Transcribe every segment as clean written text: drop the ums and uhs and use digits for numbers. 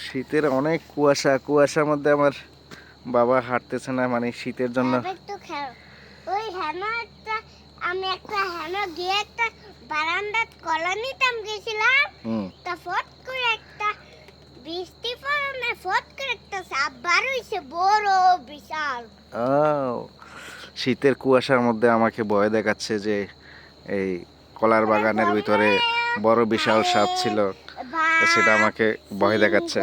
শীতের অনেক কুয়াশা, কুয়াশার মধ্যে আমার বাবা হাঁটতেছে না, মানে শীতের জন্য। ওই হ্যামারটা আমি একটা হ্যামার গিয়ে একটা বারান্দাত কলা নিতাম গেছিলাম। তা ফট করে একটা বৃষ্টি পড়ে, ফট করে একটা সাপ বার হইছে, বড় বিশাল। শীতের কুয়াশার মধ্যে আমাকে ভয় দেখাচ্ছে যে এই কলার বাগানের ভিতরে বড় বিশাল সাপ ছিল, সেটা আমাকে ভয় দেখাচ্ছে।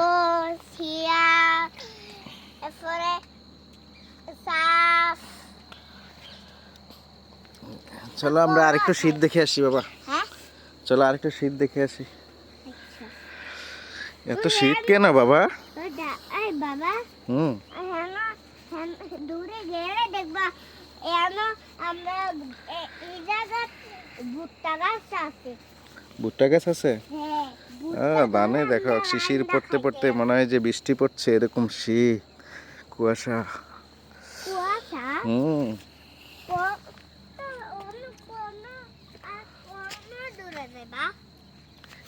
চলো আমরা আরেকটু শীত দেখে আসি বাবা। চলো আরেকটু শীত দেখে আসি। এত শীত কেন বাবা? দূরে গেলে দেখবা আমরা এই জায়গায় ভুট্টা গাছ আছে। ভুট্টা গাছ আছে? ধানে দেখো শিশির পড়তে পড়তে মনে হয় যে বৃষ্টি পড়ছে, এরকম শীত, কুয়াশা।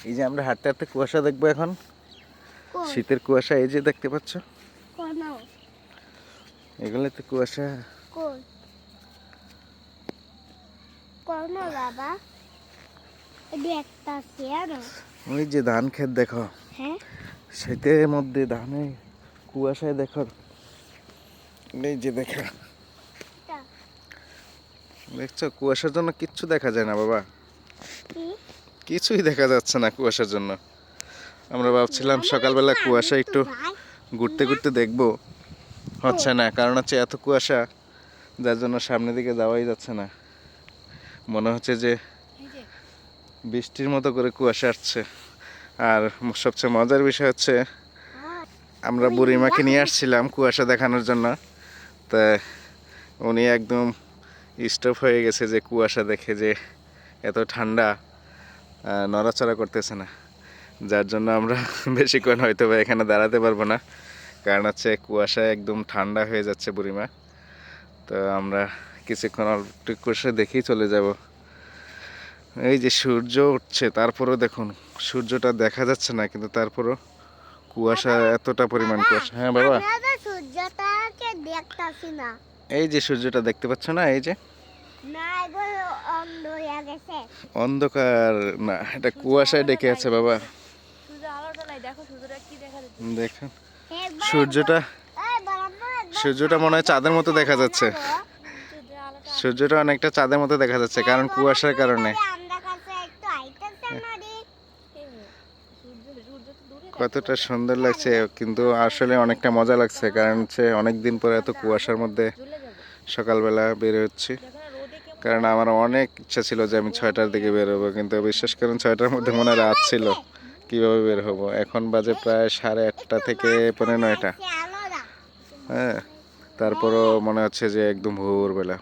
এই যে আমরা হাঁটতে হাঁটতে কুয়াশা দেখবো এখন, শীতের কুয়াশা। এই যে দেখতে পাচ্ছ, এগুলো তো কুয়াশা। ওই যে ধান ক্ষেত দেখো, শীতের মধ্যে ধানে কুয়াশায় দেখো। এই যে দেখা, দেখছো কুয়াশার জন্য কিচ্ছু দেখা যায় না বাবা, কিছুই দেখা যাচ্ছে না কুয়াশার জন্য। আমরা ভাবছিলাম সকালবেলা কুয়াশা একটু ঘুরতে ঘুরতে দেখবো, হচ্ছে না, কারণ হচ্ছে এত কুয়াশা, যার জন্য সামনের দিকে যাওয়াই যাচ্ছে না। মনে হচ্ছে যে বৃষ্টির মতো করে কুয়াশা আসছে। আর সবচেয়ে মজার বিষয় হচ্ছে আমরা বুড়িমাকে নিয়ে আসছিলাম কুয়াশা দেখানোর জন্য, তা উনি একদম স্টপ হয়ে গেছে যে কুয়াশা দেখে, যে এত ঠান্ডা, নড়াচড়া করতেছে না, যার জন্য আমরা বেশিক্ষণ হয়তো বা এখানে দাঁড়াতে পারবো না, কারণ হচ্ছে কুয়াশায় একদম ঠান্ডা হয়ে যাচ্ছে বুড়িমা। তো আমরা কিছুক্ষণ অল্প কুয়াশা দেখেই চলে যাব। এই যে সূর্য উঠছে, তারপরও দেখুন সূর্যটা দেখা যাচ্ছে না, কিন্তু তারপরও কুয়াশা, এতটা পরিমাণ কুয়াশা। হ্যাঁ বাবা, এই যে সূর্যটা দেখতে পাচ্ছ না, এই যে অন্ধকার না, এটা কুয়াশায় ডেকে আছে বাবা। দেখুন সূর্যটা, সূর্যটা মনে হয় চাঁদের মতো দেখা যাচ্ছে, সূর্যটা অনেকটা চাঁদের মতো দেখা যাচ্ছে, কারণ কুয়াশার কারণে। কতটা সুন্দর লাগছে, কিন্তু আসলে অনেকটা মজা লাগছে, কারণ হচ্ছে অনেকদিন পরে এত কুয়াশার মধ্যে সকালবেলা বের হচ্ছি। কারণ আমার অনেক ইচ্ছা ছিল যে আমি 6টার দিকে বের হবো, কিন্তু বিশ্বাস করুন 6টার মধ্যে মনে রাত ছিল, কিভাবে বের হবো। এখন বাজে প্রায় 8:30 থেকে 9:30। হ্যাঁ, তারপরও মনে হচ্ছে যে একদম ভোরবেলা।